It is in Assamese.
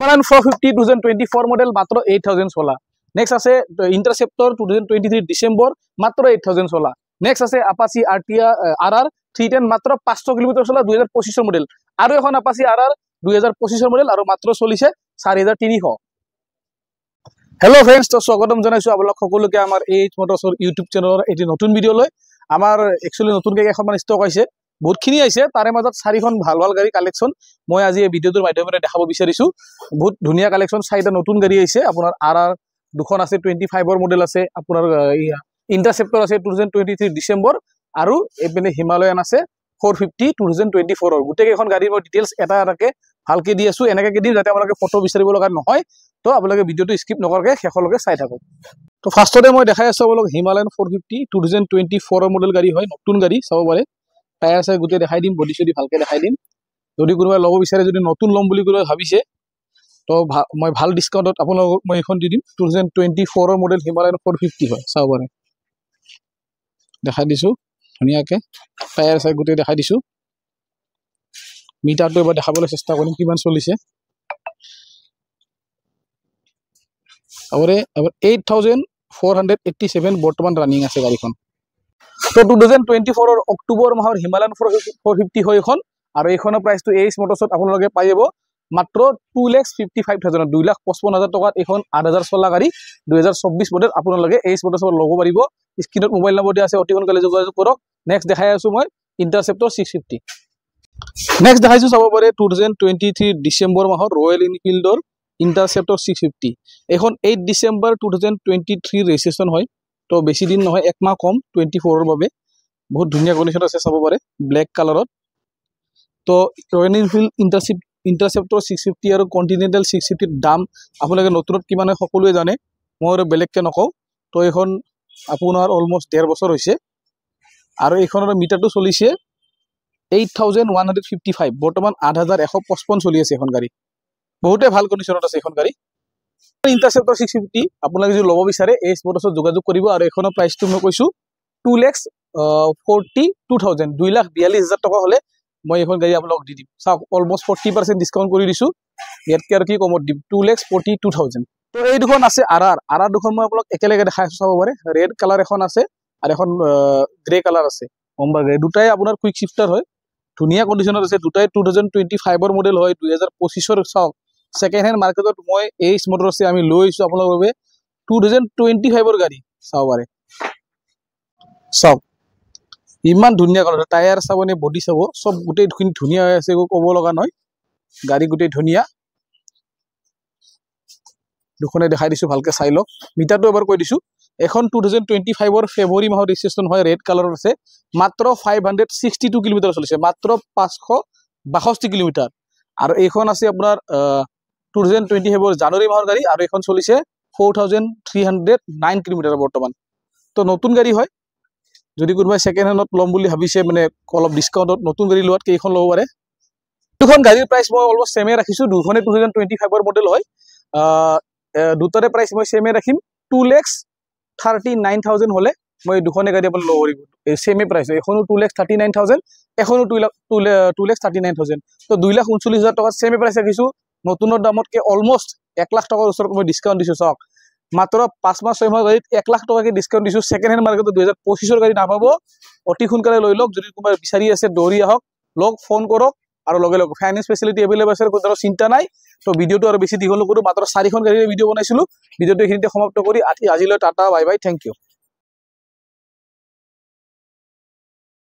Himalayan 450 2024 মডেল মাত্র 8000 চলা নেক্সট আছে ইন্টারসেপ্টর 2023 ডিসেম্বর মাত্র 8000 চলা নেক্সট আছে আপাচি আরটিয়া আরআর 310 মাত্র 500 কিলোমিটার চলা 2025 এর মডেল আৰু এখন আপাচি আৰআৰ 2025 এৰ মডেল আৰু মাত্ৰ চলিছে 4300 হেল্ল' ফ্ৰেণ্ডছ তো স্বাগতম জনাইছো আপোনালোক সকলোকে আমাৰ এইচ মোটৰছৰ ইউটিউব চেনেলৰ এটি নতুন ভিডিঅ' লৈ আমাৰ একচুয়ালি নতুনকৈ এখনমান ষ্টক আছে বহুতখিনি আছে তাৰে মাজত চাৰিখন ভাল ভাল গাড়ী কালেকশ্যন মই আজি এই ভিডিঅ'টোৰ মাধ্যমেৰে দেখাব বিচাৰিছো বহুত ধুনীয়া কালেকশ্যন চাৰিটা নতুন গাড়ী আছে আপোনাৰ আৰআৰ দুখন আছে 25 ৰ মডেল আছে আপোনাৰ ইন্টাৰসেপ্টৰ আছে 2023 ডিসেম্বৰ আৰু এপিনে হিমালয়ান আছে 450 2024 ৰ গুটেই এখন গাড়ীৰ মই ডিটেইলছ এটা এটাকে ভালকে দি আছো এনেকৈ দিম যাতে আপোনালোকে ফটো বিচাৰিব লগা নহয় তো আপোনালোকে ভিডিঅ'টো স্কিপ নকৰকে শেষলৈকে চাই থাকক তো ফাৰ্ষ্টতে মই দেখাই আছো আপোনালোক হিমালয়ান 450 2024 ৰ মডেল গাড়ী হয় নতুন গাড়ী চাব পাৰে টায়াৰ আছে গুটেই দেখাই দিম বডি চডি ভালকে দেখাই দিম যদি কোনোবাই ল'ব বিচাৰে যদি নতুন ল'ম বুলি কোনোবাই ভাবিছে তো মই ভাল ডিসকাউন্টত আপোনালোকক মই এখন দি দিম 2024 ৰ মডেল হিমালয়ান 450 হয় চাব পাৰে দেখাই দিছো ধুনিয়াকে টায়াৰ আছে গুটেই দেখাই দিছো মিটাৰটো এবাৰ দেখাবলৈ চেষ্টা কৰিম কিমান চলিছে আৰু 8487 বৰ্তমান ৰানিং আছে গাড়ীখন তো 2024 ৰ অক্টোবৰ মাহৰ হিমালয়ান 450 হয় এখন আৰু এইখনৰ প্ৰাইসটো এইচ মোটৰছত আপোনালোকে পাই যাব মাত্ৰ 2,55,000 2,55,000 টকাত এখন 8000 চলা গাড়ী 2024 মডেল আপোনালোকে এইচ মোটৰছত ল'ব পাৰিব স্ক্ৰিনত মোবাইল নম্বৰ দিয়া আছে অতি সোনকালে যোগাযোগ কৰক নেক্সট দেখাই আছো মই ইন্টাৰসেপ্টৰ 650 নেক্সট দেখাইছো চাব পাৰে 2023 ডিসেম্বৰ মাহৰ ৰয়েল এনফিল্ডৰ ইন্টাৰসেপ্টৰ 650 এখন 8 ডিসেম্বৰ 2023 ৰেজিষ্ট্ৰেচন হয় তো বেছি দিন নহয় এক মাহ কম 24 ৰ বাবে বহুত ধুনীয়া কন্ডিশন আছে চাব পাৰে ব্ল্যাক কালাৰত তো ৰয়েল এনফিল্ড ইন্টাৰসেপ্টৰ 650 আৰু কন্টিনেন্টাল 650 দাম আপোনালোকে নতুনত কিমান হয় সকলোৱে জানে মই বেলেগকে নকওঁ তো এখন আপোনাৰ অলমোস্ট 1.5 বছৰ হৈছে আৰু এইখনৰ মিটাৰটো চলিছে 8155 বৰ্তমান 8155 চলি আছে এখন গাড়ী বহুতে ভাল কন্ডিশনত আছে এখন গাড়ী ইন্টাৰসেপ্টৰ 650 আপোনালোকে যদি ল'ব বিচাৰে এইচ মোটৰছত যোগাযোগ কৰিব আৰু এখনৰ প্ৰাইসটো মই কৈছো 2,42,000 2,42,000 টকা হলে মই এখন গাড়ী আপোনালোকক দি দিম চাওক অলমোস্ট 40% ডিসকাউন্ট কৰি দিছো ইয়াতকে আৰু কি কমত দিম 2,42,000 তো এই দুখন আছে আৰআৰ দুখন মই আপোনালোক একেলগে দেখাই চাব পাৰে ৰেড কালাৰ এখন আছে আৰু এখন গ্ৰে কালাৰ আছে অম্বাৰ গ্ৰে দুটাই আপোনাৰ কুইক শিফটাৰ হয় ধুনীয়া কন্ডিশনত আছে দুটাই 2025 ৰ মডেল হয় 2025 ৰ চাওক সেকেন্ড হ্যান্ড মাৰ্কেটত মই এইচ মোটৰছে আমি লৈ আইছো আপোনালোকৰ বাবে 2025 ৰ গাড়ী চাব পাৰে চাওক ইমান ধুনীয়া কালাৰ টায়াৰ চাবনে বডি চাব সব গুটেই ধুনীয়া হৈ আছে ক'ব লগা নহয় গাড়ী গুটেই ধুনীয়া দুখনে দেখাই দিছো ভালকে চাই লওক মিটাৰটো এবাৰ কৈ দিছো এখন 2025 ৰ ফেব্ৰুৱাৰী মাহৰ ৰেজিষ্ট্ৰেচন হয় ৰেড কালাৰত আছে মাত্ৰ 562 কিলোমিটাৰ চলিছে মাত্ৰ 562 কিলোমিটাৰ আৰু এইখন আছে আপোনাৰ 2025 ৰ জানুৱাৰী মাহৰ গাড়ী আৰু এখন চলিছে 4309 কিলোমিটাৰ বৰ্তমান তো নতুন গাড়ী হয় যদি কোনোবাই সেকেন্ড হ্যান্ডত লম বুলি ভাবিছে মানে অলপ ডিসকাউন্টত নতুন গাড়ী লোৱাত কেইখন ল'ব পাৰে দুখন গাড়ীৰ প্ৰাইস মই অলমোস্ট সেমে ৰাখিছো দুখনে 2025 ৰ মডেল হয় দুটাৰে প্ৰাইস মই সেমে ৰাখিম 2,39,000 হলে মই দুখনে গাড়ী আপুনি ল'ব পাৰিব এই সেমে প্ৰাইস এখনো 2,39,000 এখনো 2,39,000 তো 2,39,000 টকা সেমে প্ৰাইস ৰাখিছো নতুনৰ দামতকে অলমোস্ট 1 লাখ টকাৰ ওচৰত মই ডিসকাউন্ট দিছো চাওক মাত্ৰ 5 মাহ 6 মাহ গাড়ীত 1 লাখ টকাকে ডিসকাউন্ট দিছো সেকেন্ড হ্যান্ড মার্কেটত 2025 ৰ গাড়ী নাপাব অতি সোনকালে লৈ লওক যদি কোনোবা বিচাৰি আছে দৌৰি আহক লগ ফোন কৰক আৰু লগে লগে ফাইনান্স ফেসিলিটি अवेलेबल আছে কোনো চিন্তা নাই তো ভিডিওটো আৰু বেছি দীঘল নকৰো মাত্ৰ 4খন গাড়ীৰ ভিডিও বনাইছিলো ভিডিওটো এখিনিতে সমাপ্ত কৰি আজিলৈ tata bye bye thank U